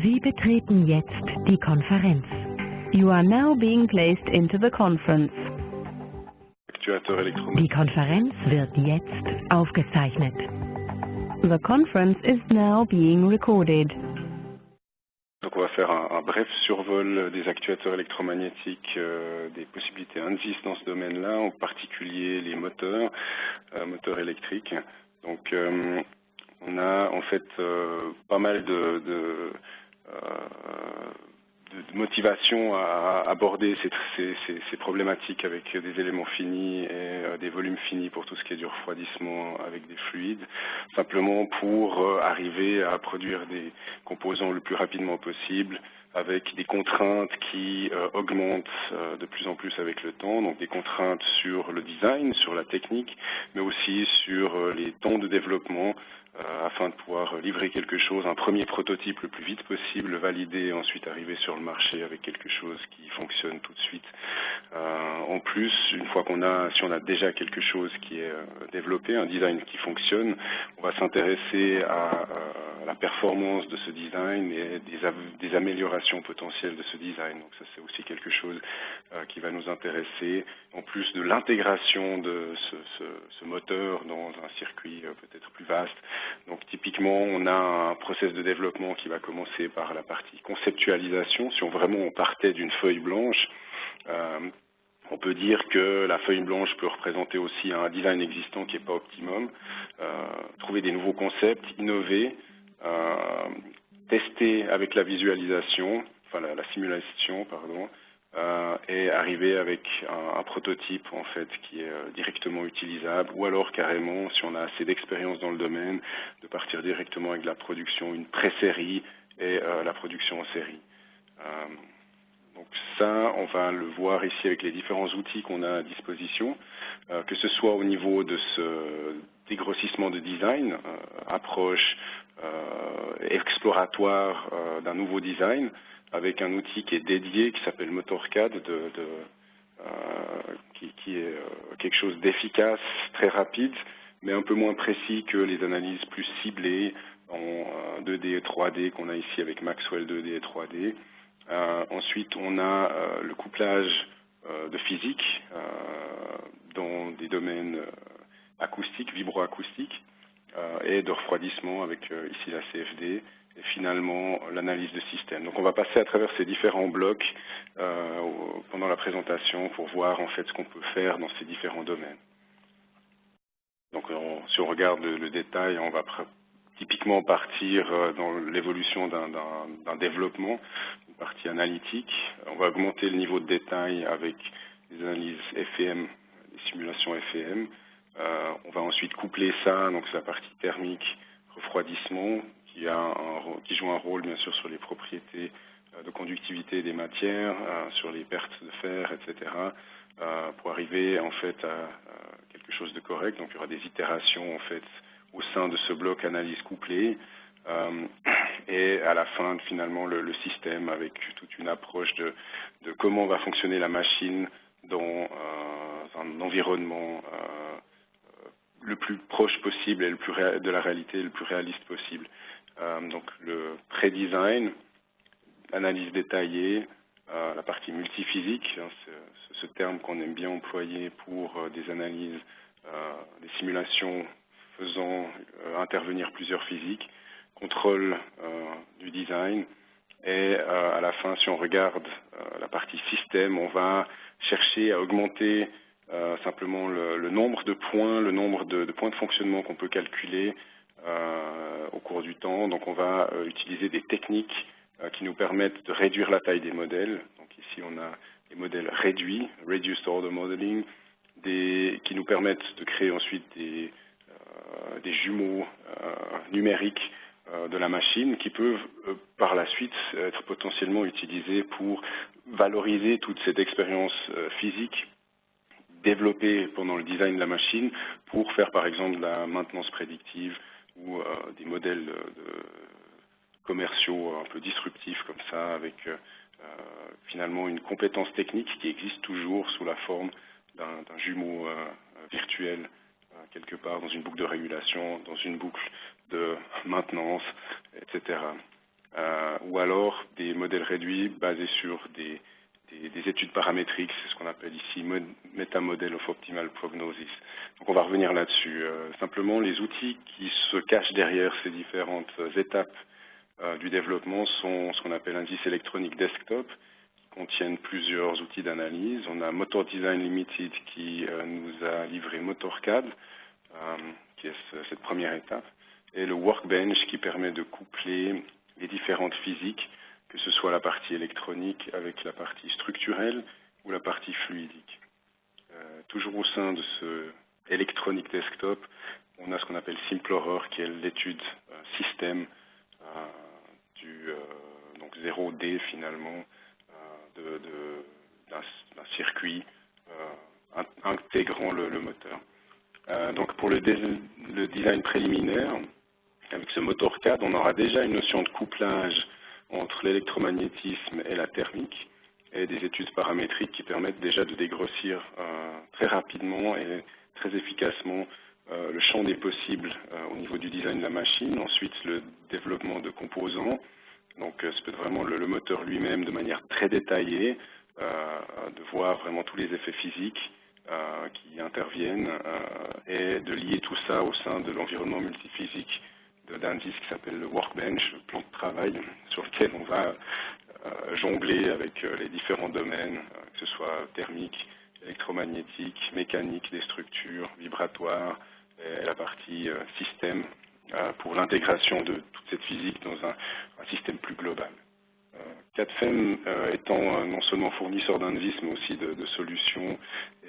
Sie betreten jetzt die Konferenz. You are now being placed into the conference. Die Konferenz wird jetzt aufgezeichnet. The conference is now being recorded. Donc on va faire un bref survol des actuateurs électromagnétiques, des possibilités ANSYS dans ce domaine-là, en particulier les moteurs, moteurs électriques. Donc on a en fait pas mal de motivation à aborder ces problématiques avec des éléments finis et des volumes finis pour tout ce qui est du refroidissement avec des fluides, simplement pour arriver à produire des composants le plus rapidement possible avec des contraintes qui augmentent de plus en plus avec le temps, donc des contraintes sur le design, sur la technique, mais aussi sur les temps de développement afin de pouvoir livrer quelque chose, un premier prototype le plus vite possible, le valider et ensuite arriver sur le marché avec quelque chose qui fonctionne tout de suite. En plus, une fois si on a déjà quelque chose qui est développé, un design qui fonctionne, on va s'intéresser à la performance de ce design et des améliorations potentielles de ce design. Donc ça, c'est aussi quelque chose qui va nous intéresser, en plus de l'intégration de ce moteur dans un circuit peut-être plus vaste. Donc typiquement, on a un process de développement qui va commencer par la partie conceptualisation. Si on partait d'une feuille blanche, on peut dire que la feuille blanche peut représenter aussi un design existant qui n'est pas optimum, trouver des nouveaux concepts, innover, tester avec la visualisation, enfin la simulation, pardon, et arriver avec un prototype en fait qui est directement utilisable, ou alors carrément, si on a assez d'expérience dans le domaine, de partir directement avec la production, une pré-série et la production en série. Donc ça, on va le voir ici avec les différents outils qu'on a à disposition, que ce soit au niveau de ce dégrossissement de design, approche exploratoire d'un nouveau design, avec un outil qui est dédié, qui s'appelle MotorCAD, qui est quelque chose d'efficace, très rapide, mais un peu moins précis que les analyses plus ciblées en 2D et 3D qu'on a ici avec Maxwell 2D et 3D. Ensuite, on a le couplage de physique dans des domaines acoustiques, vibroacoustiques, et de refroidissement avec ici la CFD, et finalement l'analyse de système. Donc on va passer à travers ces différents blocs pendant la présentation pour voir en fait ce qu'on peut faire dans ces différents domaines. Donc si on regarde le détail, on va typiquement partir dans l'évolution d'un développement, une partie analytique. On va augmenter le niveau de détail avec les analyses FEM, les simulations FEM. On va ensuite coupler ça, donc c'est la partie thermique, refroidissement, qui joue un rôle bien sûr sur les propriétés de conductivité des matières, sur les pertes de fer, etc., pour arriver en fait à quelque chose de correct. Donc il y aura des itérations en fait au sein de ce bloc analyse couplée, et à la fin finalement le système avec toute une approche de comment va fonctionner la machine dans un environnement le plus proche possible et de la réalité le plus réaliste possible. Donc le pré-design, analyse détaillée, la partie multiphysique, hein, c'est ce terme qu'on aime bien employer pour des analyses, des simulations faisant intervenir plusieurs physiques, contrôle du design, et à la fin, si on regarde la partie système, on va chercher à augmenter simplement le nombre de points, le nombre de points de fonctionnement qu'on peut calculer au cours du temps. Donc on va utiliser des techniques qui nous permettent de réduire la taille des modèles. Donc ici on a des modèles réduits, Reduced Order Modeling, qui nous permettent de créer ensuite des jumeaux numériques de la machine qui peuvent par la suite être potentiellement utilisés pour valoriser toute cette expérience physique développée pendant le design de la machine pour faire par exemple de la maintenance prédictive ou des modèles commerciaux un peu disruptifs comme ça, avec finalement une compétence technique qui existe toujours sous la forme d'un jumeau virtuel quelque part dans une boucle de régulation, dans une boucle de maintenance, etc. ou alors des modèles réduits basés sur des études paramétriques, c'est ce qu'on appelle ici Meta-Model of Optimal Prognosis. Donc on va revenir là-dessus. Simplement, les outils qui se cachent derrière ces différentes étapes du développement sont ce qu'on appelle indice électronique desktop, qui contiennent plusieurs outils d'analyse. On a Motor Design Limited qui nous a livré MotorCAD, qui est cette première étape, et le Workbench qui permet de coupler les différentes physiques, que ce soit la partie électronique avec la partie structurelle ou la partie fluidique. Toujours au sein de ce électronique desktop, on a ce qu'on appelle Simplorer, qui est l'étude système donc 0D finalement d'un circuit intégrant le moteur. Donc pour le design préliminaire, avec ce MotorCAD, on aura déjà une notion de couplage entre l'électromagnétisme et la thermique, et des études paramétriques qui permettent déjà de dégrossir très rapidement et très efficacement le champ des possibles au niveau du design de la machine. Ensuite, le développement de composants. Donc, ça peut être vraiment le moteur lui-même de manière très détaillée, de voir vraiment tous les effets physiques qui interviennent et de lier tout ça au sein de l'environnement multiphysique d'indice qui s'appelle le Workbench, le plan de travail, sur lequel on va jongler avec les différents domaines, que ce soit thermique, électromagnétique, mécanique des structures, vibratoire, et la partie système, pour l'intégration de toute cette physique dans un système plus global. CADFEM étant non seulement fournisseur d'indices, mais aussi de solutions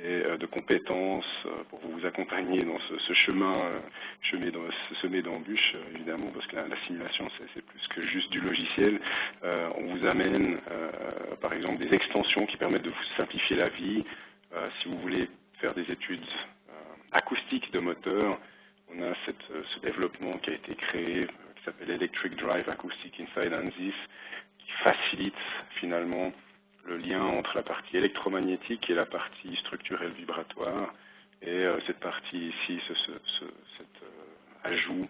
et de compétences pour vous accompagner dans ce chemin semé d'embûches, évidemment, parce que la simulation, c'est plus que juste du logiciel. On vous amène, par exemple, des extensions qui permettent de vous simplifier la vie. Si vous voulez faire des études acoustiques de moteur, on a ce développement qui a été créé, qui s'appelle Electric Drive Acoustic Inside ANSYS, qui facilite finalement le lien entre la partie électromagnétique et la partie structurelle vibratoire. Et cette partie ici, cet ajout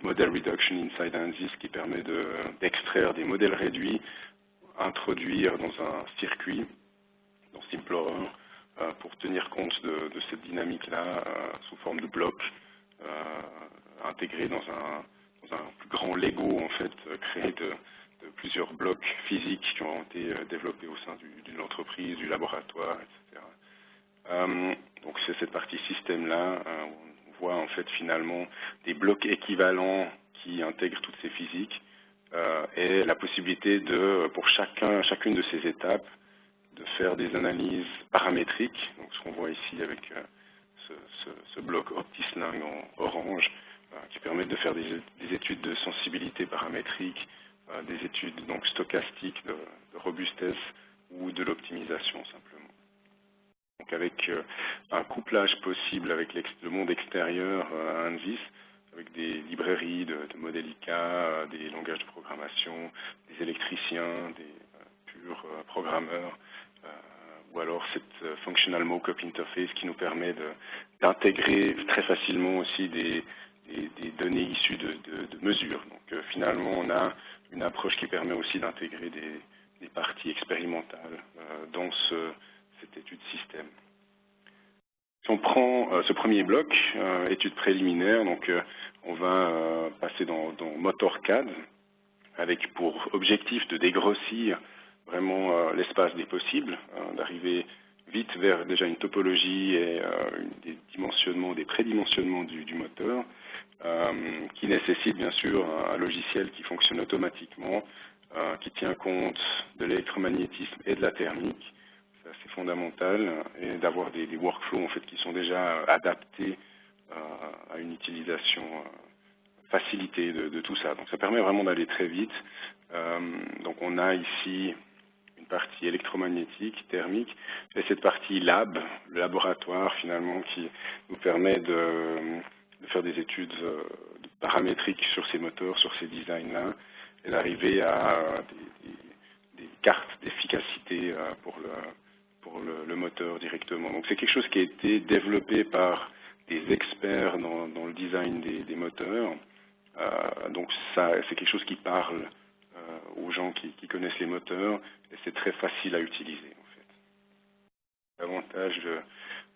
Model Reduction Inside ANSYS qui permet d'extraire des modèles réduits, introduire dans un circuit, dans Simplorer, pour tenir compte de cette dynamique-là sous forme de blocs intégrés dans un plus grand Lego, en fait, créé de plusieurs blocs physiques qui ont été développés au sein d'une entreprise, du laboratoire, etc. Donc c'est cette partie système-là, on voit en fait finalement des blocs équivalents qui intègrent toutes ces physiques et la possibilité pour chacune de ces étapes, de faire des analyses paramétriques, donc ce qu'on voit ici avec ce bloc OptiSlang en orange, qui permettent de faire des études de sensibilité paramétrique, des études donc stochastiques de robustesse ou de l'optimisation simplement. Donc avec un couplage possible avec le monde extérieur à ANSYS, avec des librairies de Modelica, des langages de programmation, des électriciens, des purs programmeurs, ou alors cette Functional Mockup Interface qui nous permet d'intégrer très facilement aussi des données issues de mesures. Donc finalement, on a une approche qui permet aussi d'intégrer des parties expérimentales dans cette étude système. Si on prend ce premier bloc, étude préliminaire, donc on va passer dans MotorCAD avec pour objectif de dégrossir vraiment l'espace des possibles, d'arriver vite vers déjà une topologie et des dimensionnements, des prédimensionnements du moteur, qui nécessite bien sûr un logiciel qui fonctionne automatiquement, qui tient compte de l'électromagnétisme et de la thermique. C'est fondamental, et d'avoir des workflows en fait qui sont déjà adaptés à une utilisation facilitée de tout ça. Donc ça permet vraiment d'aller très vite. Donc on a ici une partie électromagnétique, thermique, et cette partie lab, le laboratoire finalement, qui nous permet de faire des études paramétriques sur ces moteurs, sur ces designs-là, et d'arriver à des cartes d'efficacité pour le moteur directement. Donc c'est quelque chose qui a été développé par des experts dans le design des moteurs. Donc ça, c'est quelque chose qui parle qui connaissent les moteurs, et c'est très facile à utiliser en fait. L'avantage de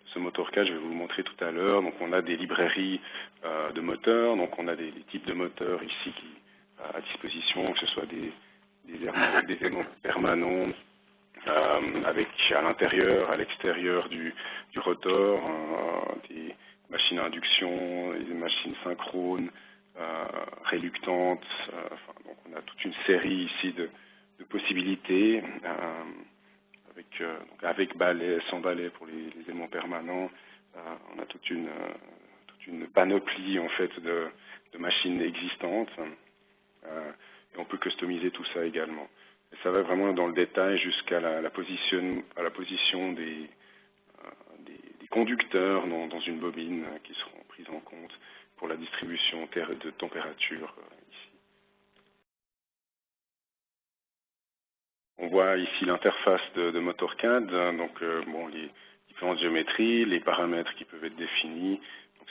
ce motorcade, je vais vous le montrer tout à l'heure. Donc on a des librairies de moteurs, donc on a des types de moteurs ici à disposition, que ce soit des aimants permanents, avec à l'intérieur, à l'extérieur du rotor, des machines à induction, des machines synchrones, réluctantes. Donc on a toute une série ici de possibilités, avec balai, sans balai pour les aimants permanents. On a toute une panoplie en fait de machines existantes, et on peut customiser tout ça également. Et ça va vraiment dans le détail jusqu'à la position des conducteurs dans une bobine qui seront pris en compte pour la distribution de température ici. On voit ici l'interface de motorcade, donc les différentes géométries, les paramètres qui peuvent être définis.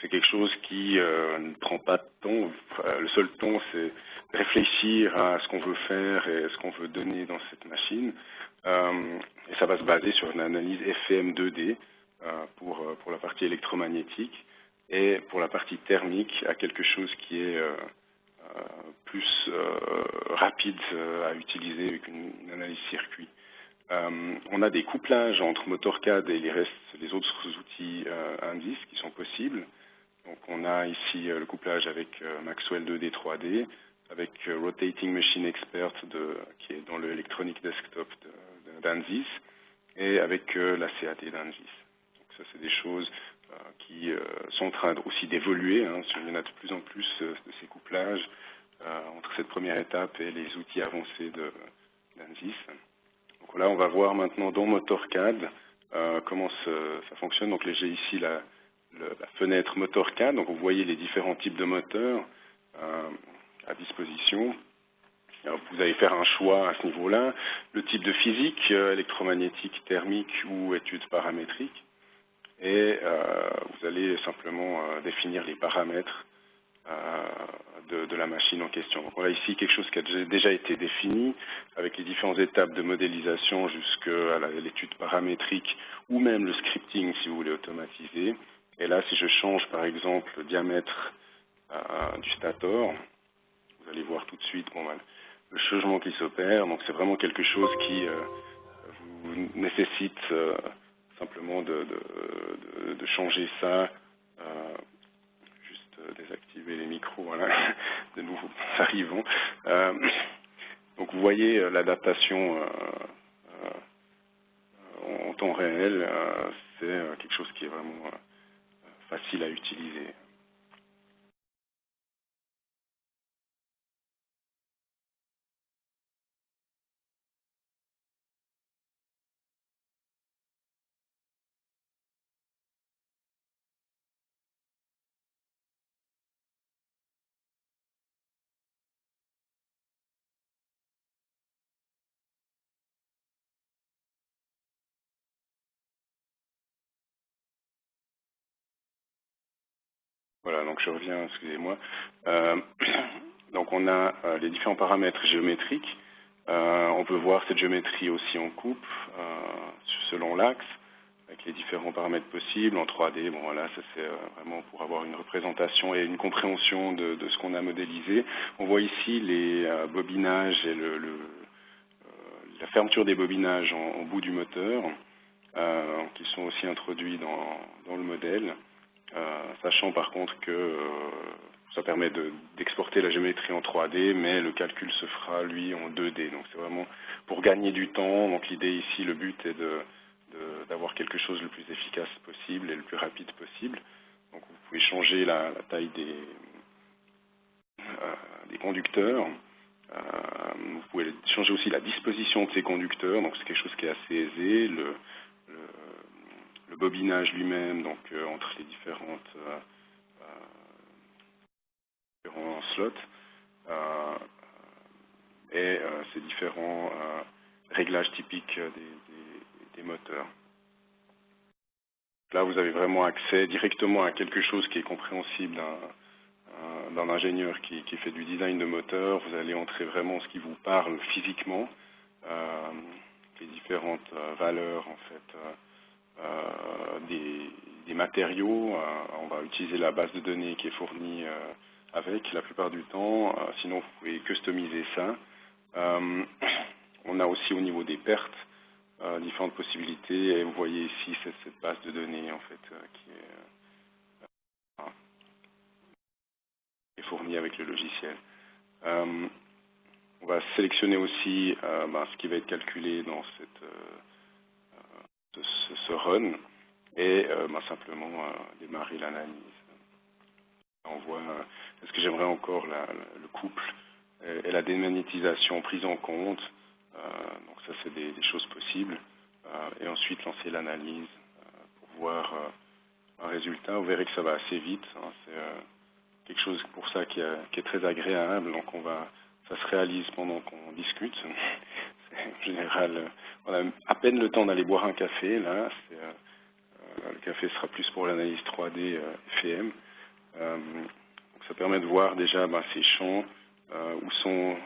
C'est quelque chose qui ne prend pas de temps. Le seul temps, c'est réfléchir à ce qu'on veut faire et ce qu'on veut donner dans cette machine. Et ça va se baser sur une analyse FM 2D pour la partie électromagnétique, et pour la partie thermique, à quelque chose qui est plus rapide à utiliser avec une analyse circuit. On a des couplages entre motorcade et les autres outils indices qui sont possibles. Donc on a ici le couplage avec Maxwell 2D 3D, avec Rotating Machine Expert qui est dans le Electronic Desktop d'ANSYS, et avec la CAT d'ANSYS. Donc ça, c'est des choses qui sont en train aussi d'évoluer. Il y en a de plus en plus de ces couplages entre cette première étape et les outils avancés d'ANSYS. Donc là, on va voir maintenant dans Motorcad comment ça fonctionne. Donc là, j'ai ici la fenêtre Motorcad. Donc vous voyez les différents types de moteurs à disposition. Alors, vous allez faire un choix à ce niveau-là, le type de physique, électromagnétique, thermique ou études paramétriques. Et vous allez simplement définir les paramètres de la machine en question. Donc, on a ici quelque chose qui a déjà été défini avec les différentes étapes de modélisation jusqu'à l'étude paramétrique ou même le scripting si vous voulez automatiser. Et là, si je change par exemple le diamètre du stator, vous allez voir tout de suite le changement qui s'opère. Donc c'est vraiment quelque chose qui vous nécessite simplement de changer ça. Juste désactiver les micros, voilà, de nouveau arrivons. Donc vous voyez l'adaptation en temps réel, c'est quelque chose qui est vraiment facile à utiliser. Voilà, donc je reviens, excusez-moi. Donc on a les différents paramètres géométriques. On peut voir cette géométrie aussi en coupe, selon l'axe, avec les différents paramètres possibles en 3D. Bon voilà, ça c'est vraiment pour avoir une représentation et une compréhension de ce qu'on a modélisé. On voit ici les bobinages et la fermeture des bobinages en bout du moteur, qui sont aussi introduits dans le modèle. Sachant par contre que ça permet d'exporter la géométrie en 3D, mais le calcul se fera, lui, en 2D. Donc c'est vraiment pour gagner du temps. Donc l'idée ici, le but est d'avoir quelque chose le plus efficace possible et le plus rapide possible. Donc vous pouvez changer la taille des conducteurs. Vous pouvez changer aussi la disposition de ces conducteurs. Donc c'est quelque chose qui est assez aisé. Le bobinage lui-même, donc entre les différents slots, et ces différents réglages typiques des moteurs. Là, vous avez vraiment accès directement à quelque chose qui est compréhensible d'un ingénieur qui fait du design de moteur. Vous allez entrer vraiment ce qui vous parle physiquement, les différentes valeurs en fait des matériaux. On va utiliser la base de données qui est fournie avec la plupart du temps. Sinon, vous pouvez customiser ça. On a aussi au niveau des pertes différentes possibilités. Et vous voyez ici cette base de données en fait qui est fournie avec le logiciel. On va sélectionner aussi ce qui va être calculé dans ce run et simplement démarrer l'analyse. On voit, est-ce que j'aimerais encore le couple et la démagnétisation prise en compte. Donc ça, c'est des choses possibles. Et ensuite, lancer l'analyse pour voir un résultat. Vous verrez que ça va assez vite. Hein. C'est quelque chose pour ça qui est très agréable. Donc ça se réalise pendant qu'on discute. En général, on a à peine le temps d'aller boire un café. Là, le café sera plus pour l'analyse 3D FEM. Donc ça permet de voir déjà ces champs, où sont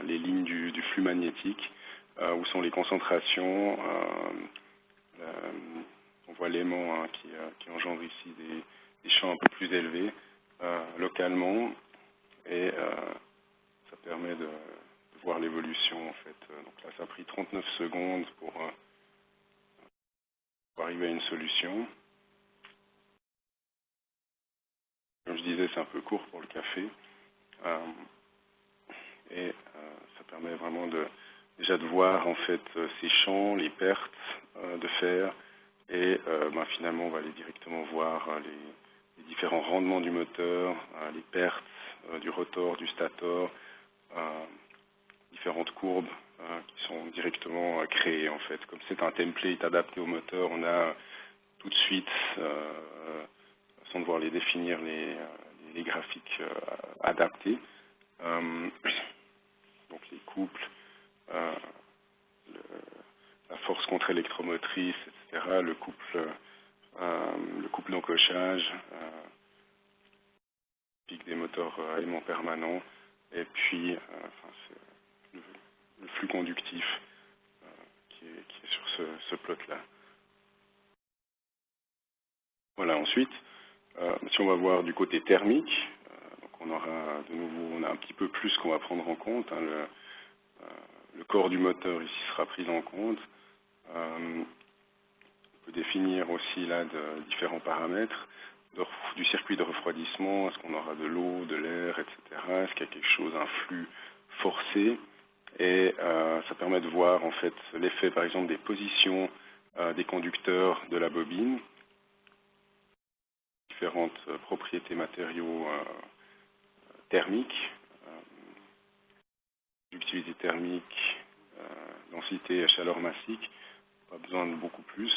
les lignes du flux magnétique, où sont les concentrations. On voit l'aimant qui engendre ici des champs un peu plus élevés localement, et ça permet de voir l'évolution en fait. Donc là, ça a pris 39 secondes pour arriver à une solution. Comme je disais, c'est un peu court pour le café. Et ça permet vraiment déjà de voir en fait ces champs, les pertes de fer, et finalement on va aller directement voir les différents rendements du moteur, les pertes du rotor, du stator, différentes courbes qui sont directement créées en fait. Comme c'est un template adapté au moteur, on a tout de suite, sans devoir les définir, les graphiques adaptés. Donc les couples, la force contre-électromotrice, etc., le couple d'encochage, pic des moteurs aimants permanents, et puis c'est le flux conductif qui est sur ce plot-là. Voilà, ensuite, si on va voir du côté thermique, donc on aura de nouveau, on a un petit peu plus qu'on va prendre en compte. Hein, le corps du moteur ici sera pris en compte. On peut définir aussi là différents paramètres du circuit de refroidissement. Est-ce qu'on aura de l'eau, de l'air, etc. Est-ce qu'il y a quelque chose, un flux forcé? Et ça permet de voir en fait l'effet par exemple des positions des conducteurs de la bobine, différentes propriétés matériaux thermiques, conductivité thermique, densité et chaleur massique, pas besoin de beaucoup plus.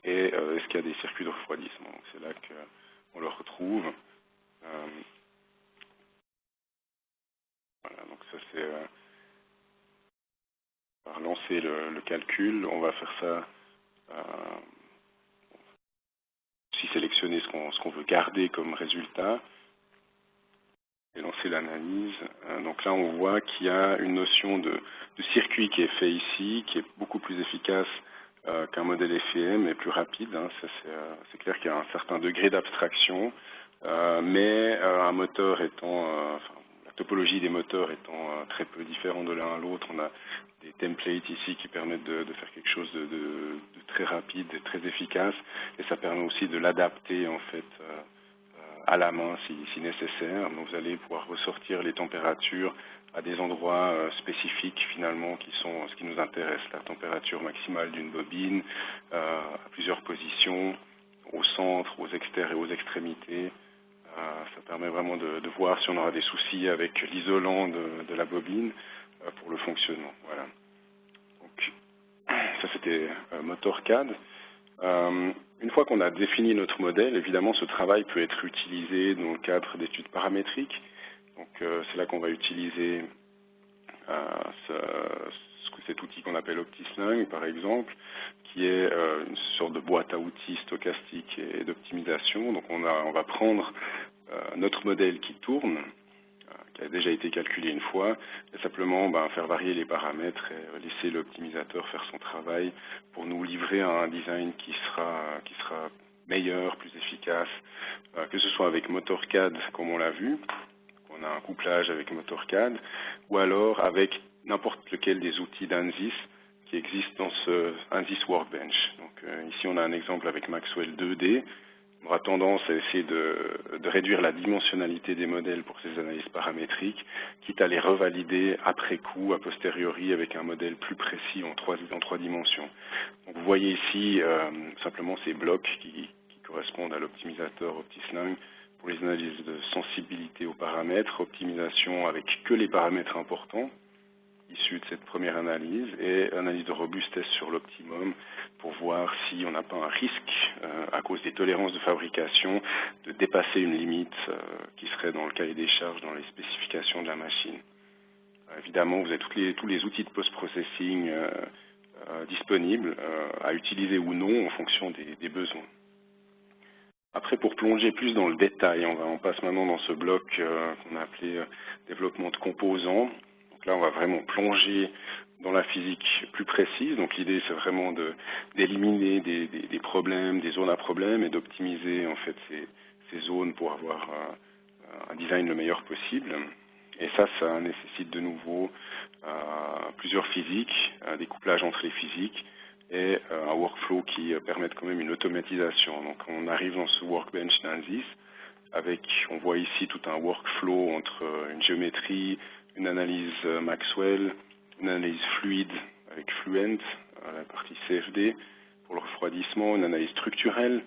Et est-ce qu'il y a des circuits de refroidissement? C'est là qu'on le retrouve. Voilà, donc ça c'est par lancer le calcul. On va faire ça aussi sélectionner ce qu'on veut garder comme résultat et lancer l'analyse. Donc là on voit qu'il y a une notion de circuit qui est fait ici, qui est beaucoup plus efficace qu'un modèle FEM et plus rapide. Hein. C'est clair qu'il y a un certain degré d'abstraction, mais un moteur étant, la topologie des moteurs étant très peu différente de l'un à l'autre, on a des templates ici qui permettent de faire quelque chose de très rapide et très efficace, et ça permet aussi de l'adapter en fait à la main si nécessaire. Donc vous allez pouvoir ressortir les températures à des endroits spécifiques finalement qui sont ce qui nous intéresse, la température maximale d'une bobine, à plusieurs positions, au centre, aux extérieurs et aux extrémités. Ça permet vraiment de voir si on aura des soucis avec l'isolant de la bobine pour le fonctionnement. Voilà. Donc ça c'était MotorCAD. Une fois qu'on a défini notre modèle, évidemment, ce travail peut être utilisé dans le cadre d'études paramétriques. Donc, c'est là qu'on va utiliser cet outil qu'on appelle OptiSlung, par exemple, qui est une sorte de boîte à outils stochastique et d'optimisation. Donc on va prendre notre modèle qui tourne, qui a déjà été calculé une fois, et simplement faire varier les paramètres et laisser l'optimisateur faire son travail pour nous livrer un design qui sera meilleur, plus efficace, que ce soit avec MotorCAD comme on l'a vu, on a un couplage avec MotorCAD, ou alors avec n'importe lequel des outils d'ANSYS qui existent dans ce ANSYS Workbench. Donc ici on a un exemple avec Maxwell 2D. On aura tendance à essayer de réduire la dimensionnalité des modèles pour ces analyses paramétriques, quitte à les revalider après coup, a posteriori, avec un modèle plus précis en trois dimensions. Donc vous voyez ici simplement ces blocs qui correspondent à l'optimisateur OptiSlung pour les analyses de sensibilité aux paramètres, optimisation avec que les paramètres importants issus de cette première analyse et analyse de robustesse sur l'optimum pour voir si on n'a pas un risque, à cause des tolérances de fabrication, de dépasser une limite qui serait dans le cahier des charges, dans les spécifications de la machine. Évidemment, vous avez tous les outils de post-processing disponibles à utiliser ou non en fonction des besoins. Après, pour plonger plus dans le détail, on passe maintenant dans ce bloc qu'on a appelé développement de composants. Donc là, on va vraiment plonger dans la physique plus précise. Donc l'idée, c'est vraiment d'éliminer des problèmes, des zones à problème et d'optimiser en fait ces zones pour avoir un design le meilleur possible. Et ça nécessite de nouveau plusieurs physiques, des couplages entre les physiques et un workflow qui permette quand même une automatisation. Donc on arrive dans ce workbench d'ANSYS on voit ici tout un workflow entre une géométrie, une analyse Maxwell, une analyse fluide avec Fluent, la partie CFD pour le refroidissement, une analyse structurelle,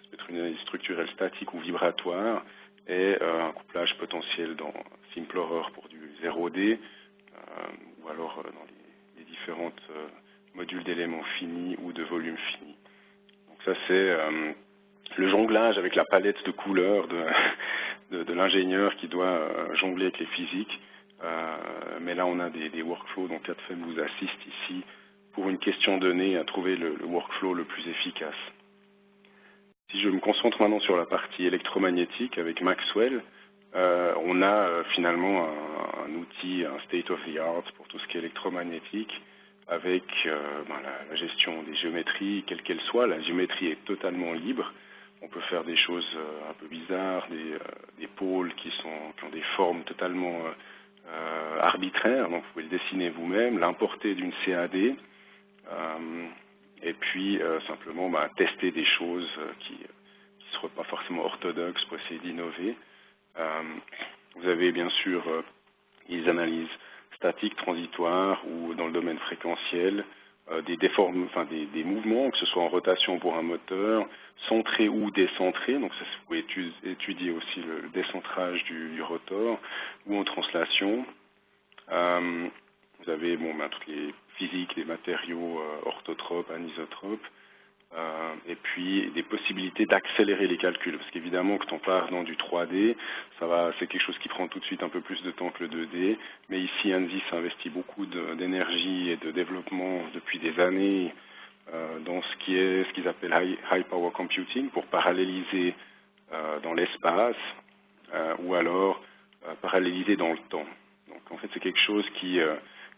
ça peut être une analyse structurelle statique ou vibratoire, et un couplage potentiel dans Simplorer pour du 0D, ou alors dans les différentes modules d'éléments finis ou de volumes finis. Donc ça c'est le jonglage avec la palette de couleurs de l'ingénieur qui doit jongler avec les physiques. Mais là on a des workflows dont CADFEM vous assiste ici pour une question donnée à trouver le workflow le plus efficace. Si je me concentre maintenant sur la partie électromagnétique avec Maxwell, on a finalement un outil, un state of the art pour tout ce qui est électromagnétique, avec la gestion des géométries, quelle qu'elle soit. La géométrie est totalement libre. On peut faire des choses un peu bizarres, des pôles qui ont des formes totalement arbitraires. Donc vous pouvez le dessiner vous-même, l'importer d'une CAD, et puis simplement tester des choses qui ne seraient pas forcément orthodoxes pour essayer d'innover. Vous avez bien sûr les analyses statiques, transitoires ou dans le domaine fréquentiel, des mouvements, que ce soit en rotation pour un moteur, centré ou décentré. Donc ça, vous pouvez étudier aussi le décentrage du rotor, ou en translation. Vous avez toutes les physiques, les matériaux orthotropes, anisotropes, et puis des possibilités d'accélérer les calculs, parce qu'évidemment quand on part dans du 3D, c'est quelque chose qui prend tout de suite un peu plus de temps que le 2D, mais ici ANSYS investit beaucoup d'énergie et de développement depuis des années dans ce qu'ils appellent high power computing pour paralléliser dans l'espace ou alors paralléliser dans le temps. Donc en fait c'est quelque chose qui est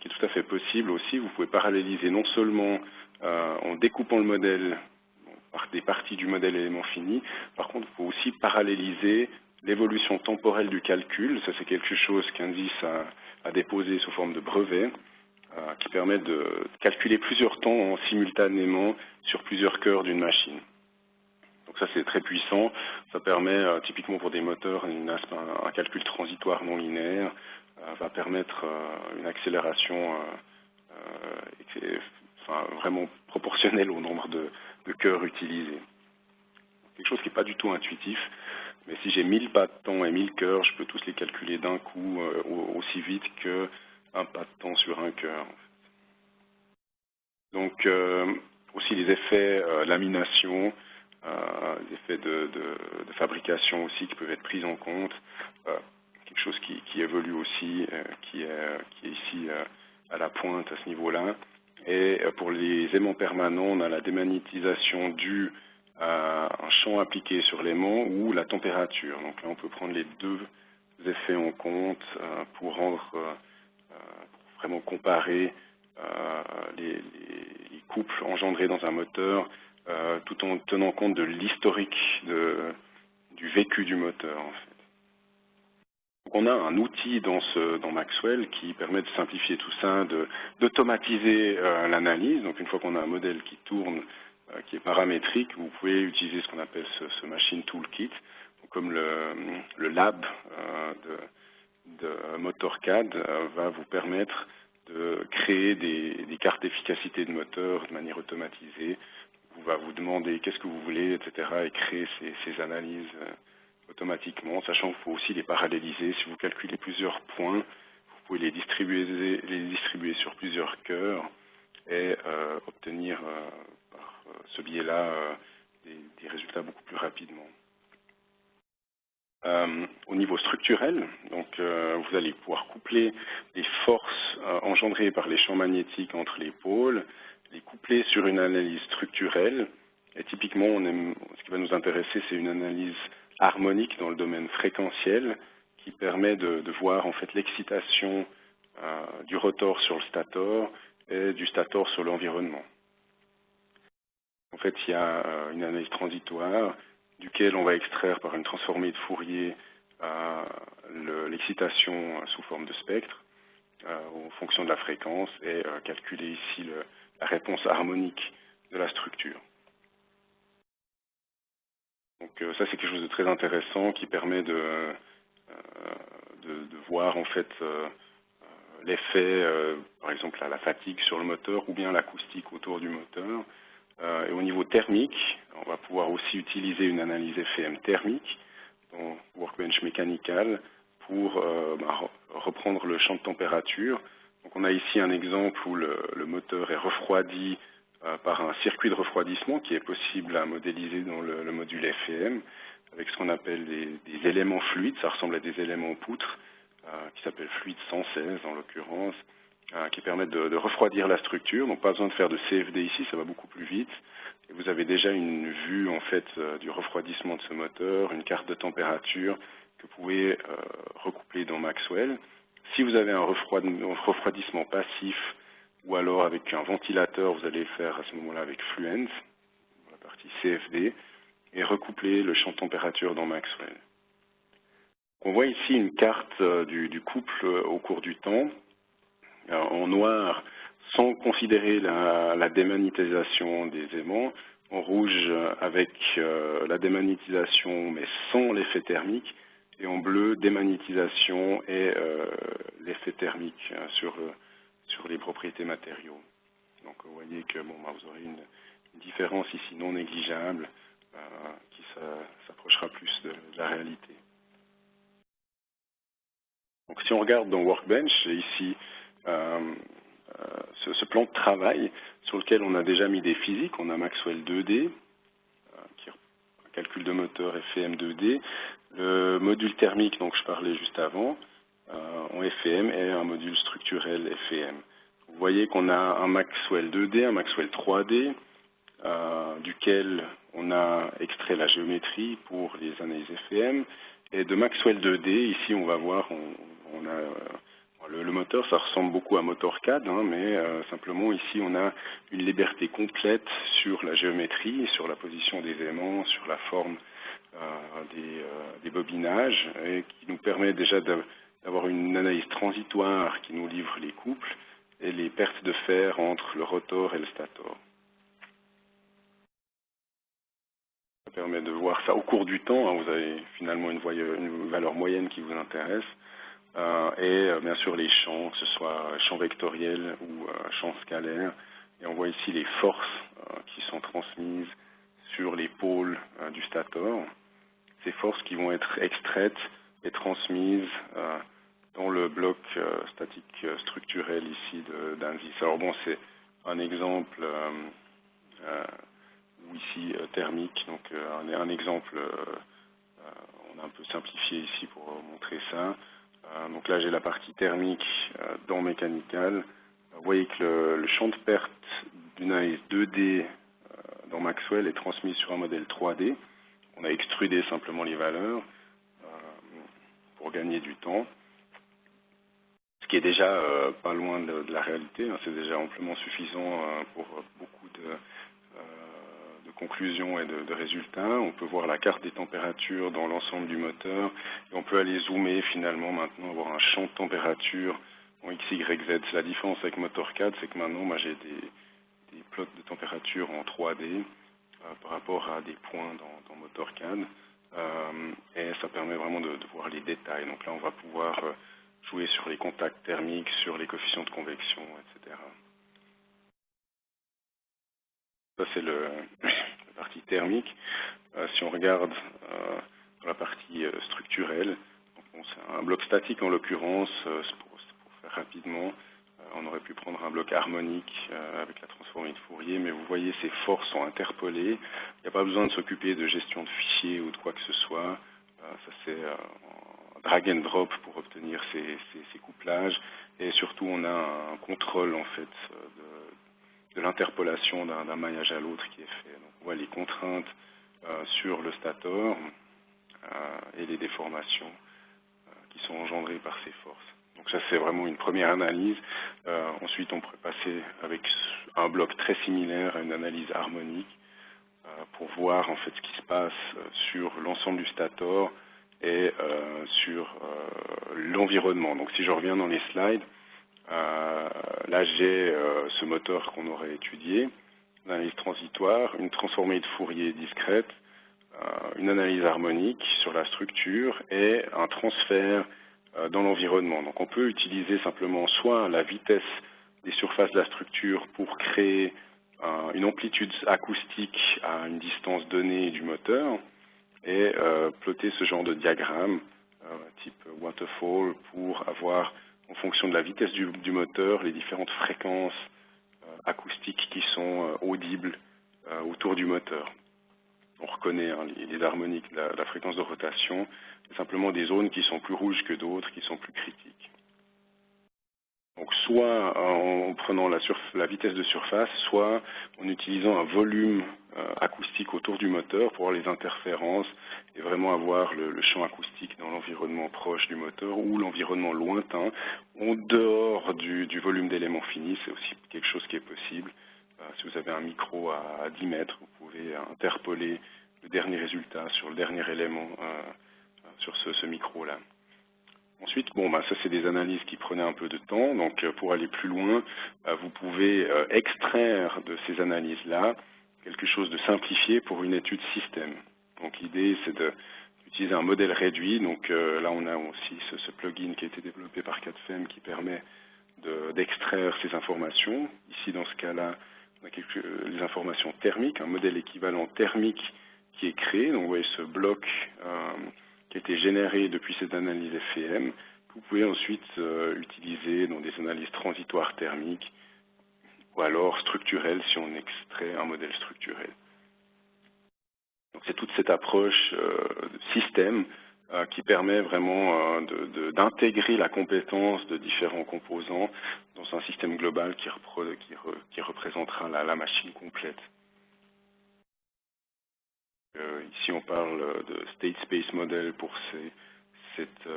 tout à fait possible aussi. Vous pouvez paralléliser non seulement en découpant le modèle par des parties du modèle élément fini, par contre, il faut aussi paralléliser l'évolution temporelle du calcul. Ça, c'est quelque chose qu'ANSYS a déposé sous forme de brevet, qui permet de calculer plusieurs temps simultanément sur plusieurs cœurs d'une machine. Donc ça, c'est très puissant. Ça permet, typiquement pour des moteurs, un calcul transitoire non linéaire, va permettre une accélération vraiment proportionnel au nombre de cœurs utilisés. Quelque chose qui n'est pas du tout intuitif, mais si j'ai 1000 pas de temps et 1000 cœurs, je peux tous les calculer d'un coup aussi vite qu'un pas de temps sur un cœur. Donc aussi les effets lamination, les effets de fabrication aussi qui peuvent être pris en compte, quelque chose qui évolue aussi, qui est ici à la pointe à ce niveau-là. Et pour les aimants permanents, on a la démagnétisation due à un champ appliqué sur l'aimant ou la température. Donc là, on peut prendre les deux effets en compte pour vraiment comparer les couples engendrés dans un moteur tout en tenant compte de l'historique du vécu du moteur, en fait. Donc on a un outil dans Maxwell qui permet de simplifier tout ça, d'automatiser l'analyse. Donc une fois qu'on a un modèle qui tourne, qui est paramétrique, vous pouvez utiliser ce qu'on appelle ce Machine Toolkit, comme le lab de MotorCAD va vous permettre de créer des cartes d'efficacité de moteur de manière automatisée. On va vous demander qu'est-ce que vous voulez, etc., et créer ces analyses automatiquement, sachant qu'il faut aussi les paralléliser. Si vous calculez plusieurs points, vous pouvez les distribuer sur plusieurs cœurs et obtenir par ce biais-là des résultats beaucoup plus rapidement. Au niveau structurel, donc vous allez pouvoir coupler les forces engendrées par les champs magnétiques entre les pôles, les coupler sur une analyse structurelle. Et typiquement, ce qui va nous intéresser, c'est une analyse harmonique dans le domaine fréquentiel qui permet de voir en fait l'excitation du rotor sur le stator et du stator sur l'environnement. En fait, il y a une analyse transitoire duquel on va extraire par une transformée de Fourier l'excitation sous forme de spectre en fonction de la fréquence et calculer ici la réponse harmonique de la structure. Donc ça, c'est quelque chose de très intéressant qui permet de voir en fait l'effet, par exemple la fatigue sur le moteur ou bien l'acoustique autour du moteur. Et au niveau thermique, on va pouvoir aussi utiliser une analyse FEM thermique dans Workbench Mechanical pour reprendre le champ de température. Donc on a ici un exemple où le moteur est refroidi par un circuit de refroidissement qui est possible à modéliser dans le module FEM avec ce qu'on appelle des éléments fluides. Ça ressemble à des éléments poutres qui s'appellent fluide 116 en l'occurrence, qui permettent de refroidir la structure. Donc pas besoin de faire de CFD ici, ça va beaucoup plus vite. Et vous avez déjà une vue en fait du refroidissement de ce moteur, une carte de température que vous pouvez recoupler dans Maxwell. Si vous avez un refroidissement passif ou alors avec un ventilateur, vous allez le faire à ce moment-là avec Fluence, la partie CFD, et recoupler le champ de température dans Maxwell. On voit ici une carte du couple au cours du temps, en noir, sans considérer la démagnétisation des aimants, en rouge avec la démagnétisation mais sans l'effet thermique, et en bleu, démagnétisation et l'effet thermique sur les propriétés matériaux. Donc vous voyez que vous aurez une différence ici non négligeable qui s'approchera plus de la réalité. Donc si on regarde dans Workbench, ici, ce plan de travail sur lequel on a déjà mis des physiques, on a Maxwell 2D, qui est un calcul de moteur FEM 2D, le module thermique dont je parlais juste avant, en FEM, et un module structurel FEM. Vous voyez qu'on a un Maxwell 2D, un Maxwell 3D, duquel on a extrait la géométrie pour les analyses FEM, et de Maxwell 2D, ici on va voir, on a le moteur, ça ressemble beaucoup à MotorCAD, mais simplement ici on a une liberté complète sur la géométrie, sur la position des aimants, sur la forme des bobinages, et qui nous permet déjà d'avoir une analyse transitoire qui nous livre les couples et les pertes de fer entre le rotor et le stator. Ça permet de voir ça au cours du temps, vous avez finalement une valeur moyenne qui vous intéresse. Et bien sûr les champs, que ce soit champ vectoriel ou champ scalaire. Et on voit ici les forces qui sont transmises sur les pôles du stator. Ces forces qui vont être extraites et transmises dans le bloc statique structurel ici d'Anzis. Alors bon, c'est un exemple ou ici thermique, donc un exemple, on a un peu simplifié ici pour montrer ça. Donc là, j'ai la partie thermique dans Mechanical, Vous voyez que le champ de perte d'une analyse 2D dans Maxwell est transmis sur un modèle 3D. On a extrudé simplement les valeurs pour gagner du temps, ce qui est déjà pas loin de la réalité, hein. C'est déjà amplement suffisant pour beaucoup de conclusions et de résultats. On peut voir la carte des températures dans l'ensemble du moteur et on peut aller zoomer finalement maintenant, avoir un champ de température en X, Y, Z. La différence avec MotorCAD, c'est que maintenant, moi j'ai des plots de température en 3D par rapport à des points dans MotorCAD. Et ça permet vraiment de voir les détails. Donc là, on va pouvoir jouer sur les contacts thermiques, sur les coefficients de convection, etc. Ça, c'est la partie thermique. Si on regarde dans la partie structurelle, bon, c'est un bloc statique en l'occurrence, pour faire rapidement. On aurait pu prendre un bloc harmonique avec la transformée de Fourier, mais vous voyez, ces forces sont interpolées. Il n'y a pas besoin de s'occuper de gestion de fichiers ou de quoi que ce soit. Ça, c'est drag and drop pour obtenir ces couplages. Et surtout, on a un contrôle en fait de l'interpolation d'un maillage à l'autre qui est fait. Donc, on voit les contraintes sur le stator et les déformations qui sont engendrées par ces forces. Donc ça, c'est vraiment une première analyse. Ensuite, on pourrait passer avec un bloc très similaire à une analyse harmonique pour voir en fait ce qui se passe sur l'ensemble du stator et sur l'environnement. Donc si je reviens dans les slides, là j'ai ce moteur qu'on aurait étudié, une analyse transitoire, une transformée de Fourier discrète, une analyse harmonique sur la structure et un transfert dans l'environnement. Donc on peut utiliser simplement soit la vitesse des surfaces de la structure pour créer une amplitude acoustique à une distance donnée du moteur et plotter ce genre de diagramme type waterfall pour avoir, en fonction de la vitesse du moteur, les différentes fréquences acoustiques qui sont audibles autour du moteur. On reconnaît les harmoniques, la fréquence de rotation, simplement des zones qui sont plus rouges que d'autres, qui sont plus critiques. Donc soit en prenant la vitesse de surface, soit en utilisant un volume acoustique autour du moteur pour avoir les interférences et vraiment avoir le champ acoustique dans l'environnement proche du moteur ou l'environnement lointain, en dehors du volume d'éléments finis. C'est aussi quelque chose qui est possible. Si vous avez un micro à 10 mètres, vous pouvez interpoler le dernier résultat sur le dernier élément sur ce micro-là. Ensuite, ça c'est des analyses qui prenaient un peu de temps, donc pour aller plus loin, vous pouvez extraire de ces analyses-là quelque chose de simplifié pour une étude système. Donc l'idée c'est d'utiliser un modèle réduit, donc là on a aussi ce plugin qui a été développé par CADFEM qui permet d'extraire ces informations. Ici dans ce cas-là, on a les informations thermiques, un modèle équivalent thermique qui est créé, donc vous voyez ce bloc qui a été généré depuis cette analyse FEM, que vous pouvez ensuite utiliser dans des analyses transitoires thermiques ou alors structurelles si on extrait un modèle structurel. Donc c'est toute cette approche de système qui permet vraiment d'intégrer la compétence de différents composants dans un système global qui représentera la machine complète. Ici, on parle de State Space Model pour cette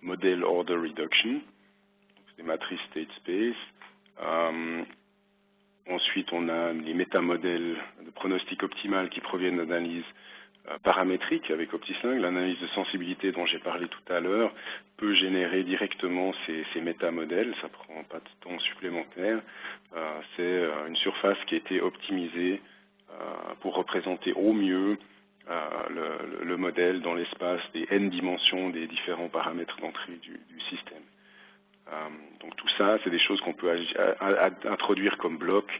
Model Order Reduction, des matrices State Space. Ensuite, on a les métamodèles de pronostic optimal qui proviennent d'analyses paramétriques avec OptiSync. L'analyse de sensibilité dont j'ai parlé tout à l'heure peut générer directement ces métamodèles. Ça ne prend pas de temps supplémentaire. C'est une surface qui a été optimisée pour représenter au mieux le modèle dans l'espace des n dimensions des différents paramètres d'entrée du système. Donc tout ça, c'est des choses qu'on peut introduire comme bloc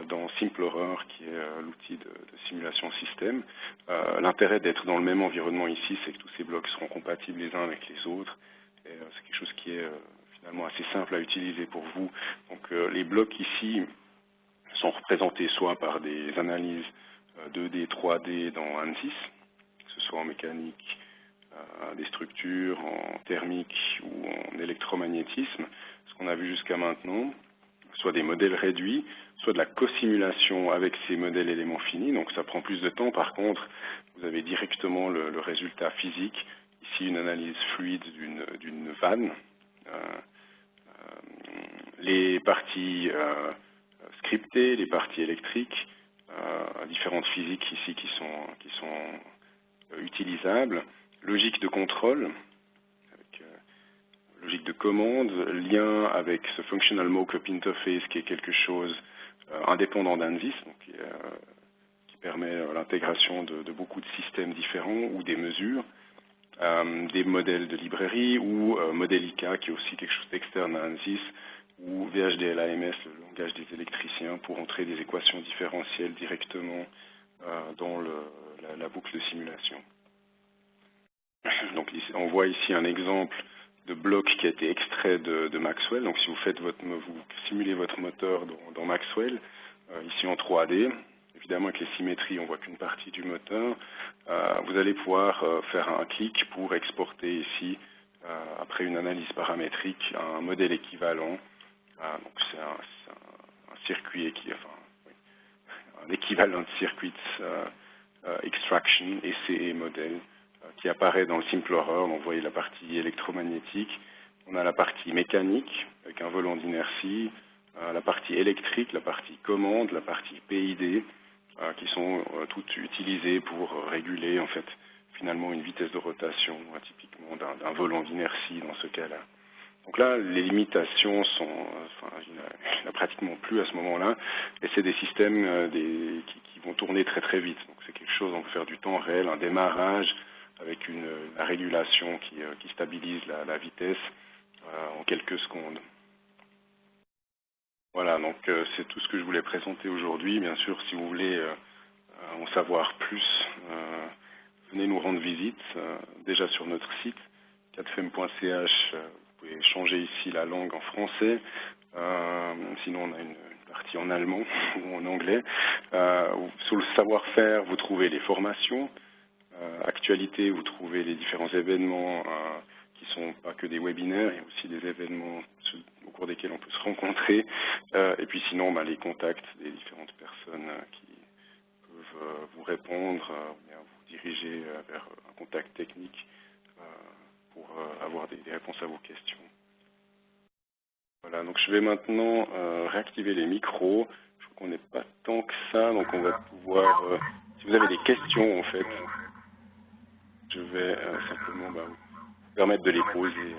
dans SimpleError, qui est l'outil de simulation système. L'intérêt d'être dans le même environnement ici, c'est que tous ces blocs seront compatibles les uns avec les autres. Et c'est quelque chose qui est finalement assez simple à utiliser pour vous. Donc les blocs ici sont représentés soit par des analyses 2D, 3D dans ANSYS, que ce soit en mécanique des structures, en thermique ou en électromagnétisme, ce qu'on a vu jusqu'à maintenant, soit des modèles réduits, soit de la co-simulation avec ces modèles éléments finis. Donc ça prend plus de temps. Par contre, vous avez directement le résultat physique. Ici, une analyse fluide d'une vanne. Les parties scriptées, les parties électriques, différentes physiques ici qui sont utilisables. Logique de contrôle, avec logique de commande, lien avec ce Functional Mockup Interface qui est quelque chose indépendant d'ANSYS, donc qui permet l'intégration de beaucoup de systèmes différents ou des mesures, des modèles de librairie ou Modelica qui est aussi quelque chose d'externe à ANSYS, ou VHDL-AMS, le langage des électriciens, pour entrer des équations différentielles directement dans la boucle de simulation. Donc on voit ici un exemple de bloc qui a été extrait de Maxwell. Donc si vous simulez votre moteur dans Maxwell, ici en 3D, évidemment avec les symétries on voit qu'une partie du moteur, vous allez pouvoir faire un clic pour exporter ici, après une analyse paramétrique, un modèle équivalent. Donc c'est un circuit un équivalent de circuit extraction, ECE modèle, qui apparaît dans le Simplerer. Donc vous voyez la partie électromagnétique, on a la partie mécanique avec un volant d'inertie, la partie électrique, la partie commande, la partie PID, qui sont toutes utilisées pour réguler en fait finalement une vitesse de rotation, typiquement d'un volant d'inertie dans ce cas-là. Donc là, les limitations il n'y en a pratiquement plus à ce moment-là, et c'est des systèmes qui vont tourner très très vite. Donc c'est quelque chose, on peut faire du temps réel, un démarrage avec la régulation qui stabilise la vitesse en quelques secondes. Voilà, donc c'est tout ce que je voulais présenter aujourd'hui. Bien sûr, si vous voulez en savoir plus, venez nous rendre visite, déjà sur notre site, 4fem.ch. Vous pouvez changer ici la langue en français, sinon on a une partie en allemand ou en anglais. Sur le savoir-faire, vous trouvez les formations. Actualité, vous trouvez les différents événements qui ne sont pas que des webinaires, il y a aussi des événements au cours desquels on peut se rencontrer. Et puis sinon, les contacts des différentes personnes qui peuvent vous répondre, ou bien vous diriger vers un contact technique pour avoir des réponses à vos questions. Voilà, donc je vais maintenant réactiver les micros. Je crois qu'on n'est pas tant que ça, donc on va pouvoir, si vous avez des questions en fait, je vais simplement vous permettre de les poser.